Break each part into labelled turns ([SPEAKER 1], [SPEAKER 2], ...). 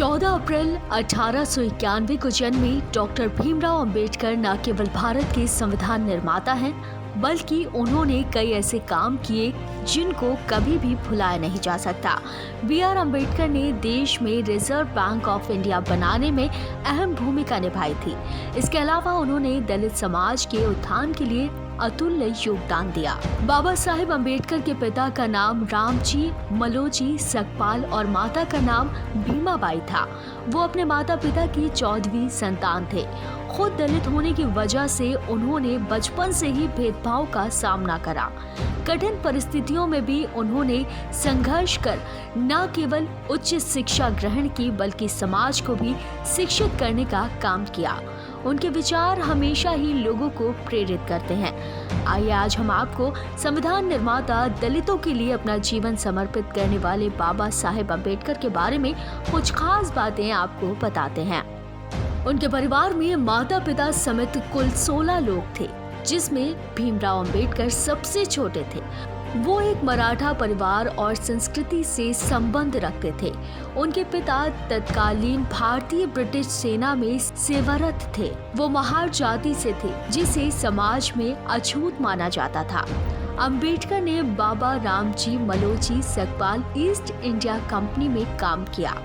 [SPEAKER 1] 14 अप्रैल 1891 को जन्मे डॉक्टर भीमराव अंबेडकर न केवल भारत के संविधान निर्माता हैं, बल्कि उन्होंने कई ऐसे काम किए जिनको कभी भी भुलाया नहीं जा सकता। बी.आर. अंबेडकर ने देश में रिजर्व बैंक ऑफ इंडिया बनाने में अहम भूमिका निभाई थी। इसके अलावा उन्होंने दलित समाज के उत्थान के लिए अतुल्य योगदान दिया। बाबा साहेब अंबेडकर के पिता का नाम रामजी मलोजी सकपाल और माता का नाम भीमाबाई था। वो अपने माता पिता की 14वीं संतान थे। खुद दलित होने की वजह से उन्होंने बचपन से ही भेदभाव का सामना करा। कठिन परिस्थितियों में भी उन्होंने संघर्ष कर न केवल उच्च शिक्षा ग्रहण की, बल्कि समाज को भी शिक्षित करने का काम किया। उनके विचार हमेशा ही लोगों को प्रेरित करते हैं। आइए आज हम आपको संविधान निर्माता, दलितों के लिए अपना जीवन समर्पित करने वाले बाबा साहेब अंबेडकर के बारे में कुछ खास बातें आपको बताते हैं। उनके परिवार में माता पिता समेत कुल 16 लोग थे, जिसमें भीमराव अंबेडकर सबसे छोटे थे। वो एक मराठा परिवार और संस्कृति से संबंध रखते थे। उनके पिता तत्कालीन भारतीय ब्रिटिश सेना में सेवारत थे। वो महार जाति से थे, जिसे समाज में अछूत माना जाता था। अंबेडकर ने बाबा Ramji Maloji Sakpal East India Company में काम किया।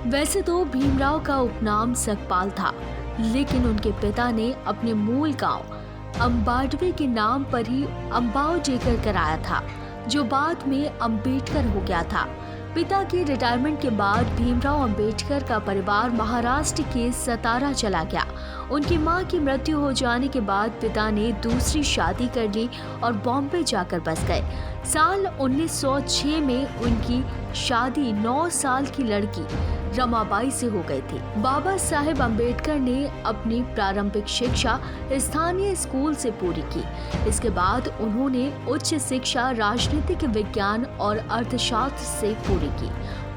[SPEAKER 1] वैसे तो भीमराव का उपनाम सकपाल था, लेकिन उनके पिता ने अपने मूल गांव अंबाडवे के नाम पर ही अंबाव देकर कराया था, जो बाद में अंबेडकर हो गया था। पिता की रिटायरमेंट के बाद भीमराव अंबेडकर का परिवार महाराष्ट्र के सतारा चला गया। उनकी मां की मृत्यु हो जाने के बाद पिता ने दूसरी शादी कर ली और बॉम्बे जाकर बस गए। साल 1906 में उनकी शादी 9 साल की लड़की रमाबाई से हो गई थी। बाबा साहेब अंबेडकर ने अपनी प्रारंभिक शिक्षा स्थानीय स्कूल से पूरी की। इसके बाद उन्होंने उच्च शिक्षा राजनीतिक विज्ञान और अर्थशास्त्र से पूरी की।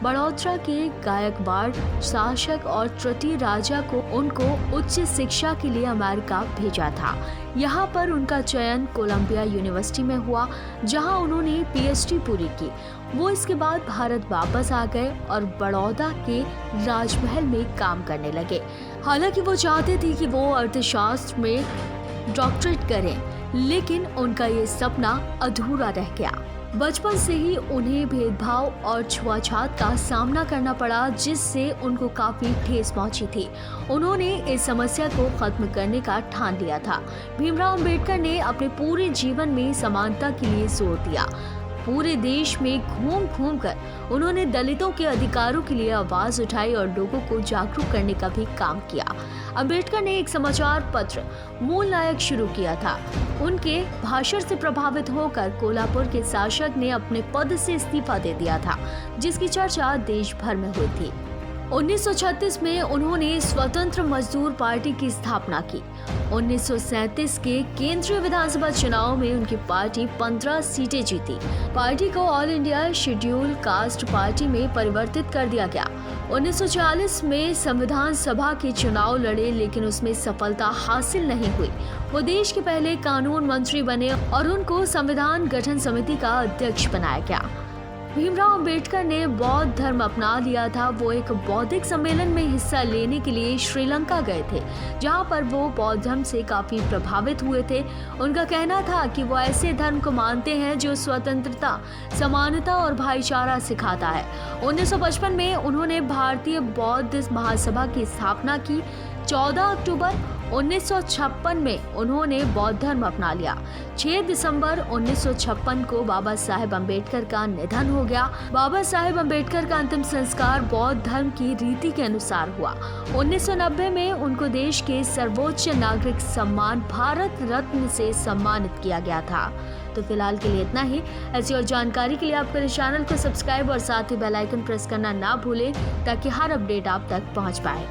[SPEAKER 1] बड़ौदा के गायकवाड़ शासक और तृतीय राजा को उनको उच्च शिक्षा के लिए अमेरिका भेजा था। यहाँ पर उनका चयन कोलंबिया यूनिवर्सिटी में हुआ, जहाँ उन्होंने पीएचडी पूरी की। वो इसके बाद भारत वापस आ गए और बड़ौदा के राजमहल में काम करने लगे। हालांकि वो चाहते थे कि वो अर्थशास्त्र में डॉक्टरेट करें, लेकिन उनका ये सपना अधूरा रह गया। बचपन से ही उन्हें भेदभाव और छुआछात का सामना करना पड़ा, जिससे उनको काफी ठेस पहुंची थी। उन्होंने इस समस्या को खत्म करने का ठान लिया था। भीमराव अंबेडकर ने अपने पूरे जीवन में समानता के लिए जोर दिया। पूरे देश में घूम घूम कर उन्होंने दलितों के अधिकारों के लिए आवाज उठाई और लोगों को जागरूक करने का भी काम किया। अंबेडकर ने एक समाचार पत्र मूल नायक शुरू किया था। उनके भाषण से प्रभावित होकर कोल्हापुर के शासक ने अपने पद से इस्तीफा दे दिया था, जिसकी चर्चा देश भर में हुई थी। 1936 में उन्होंने स्वतंत्र मजदूर पार्टी की स्थापना की। 1937 के केंद्रीय विधानसभा चुनाव में उनकी पार्टी 15 सीटें जीती। पार्टी को all India schedule caste party में परिवर्तित कर दिया गया। 1940 में संविधान सभा के चुनाव लड़े, लेकिन उसमें सफलता हासिल नहीं हुई। वो देश के पहले कानून मंत्री बने और उनको संविधान गठन समिति का अध्यक्ष बनाया गया। भीमराव अंबेडकर ने बौद्ध धर्म अपना लिया था। वो एक बौद्धिक सम्मेलन में हिस्सा लेने के लिए श्रीलंका गए थे, जहां पर वो बौद्ध धर्म से काफी प्रभावित हुए थे। उनका कहना था कि वो ऐसे धर्म को मानते हैं जो स्वतंत्रता, समानता और भाईचारा सिखाता है। 1955 में उन्होंने भारतीय बौद्ध महासभा की स्थापना की। 14 अक्टूबर 1956 में उन्होंने बौद्ध धर्म अपना लिया। 6 दिसंबर 1956 को बाबा साहेब अंबेडकर का निधन हो गया। बाबा साहेब अंबेडकर का अंतिम संस्कार बौद्ध धर्म की रीति के अनुसार हुआ। 1990 में उनको देश के सर्वोच्च नागरिक सम्मान भारत रत्न से सम्मानित किया गया था। तो फिलहाल के लिए इतना ही। ऐसी और जानकारी के लिए आप मेरे चैनल को सब्सक्राइब और साथ ही बेल आइकन प्रेस करना ना भूलें, ताकि हर अपडेट आप तक पहुंच पाए।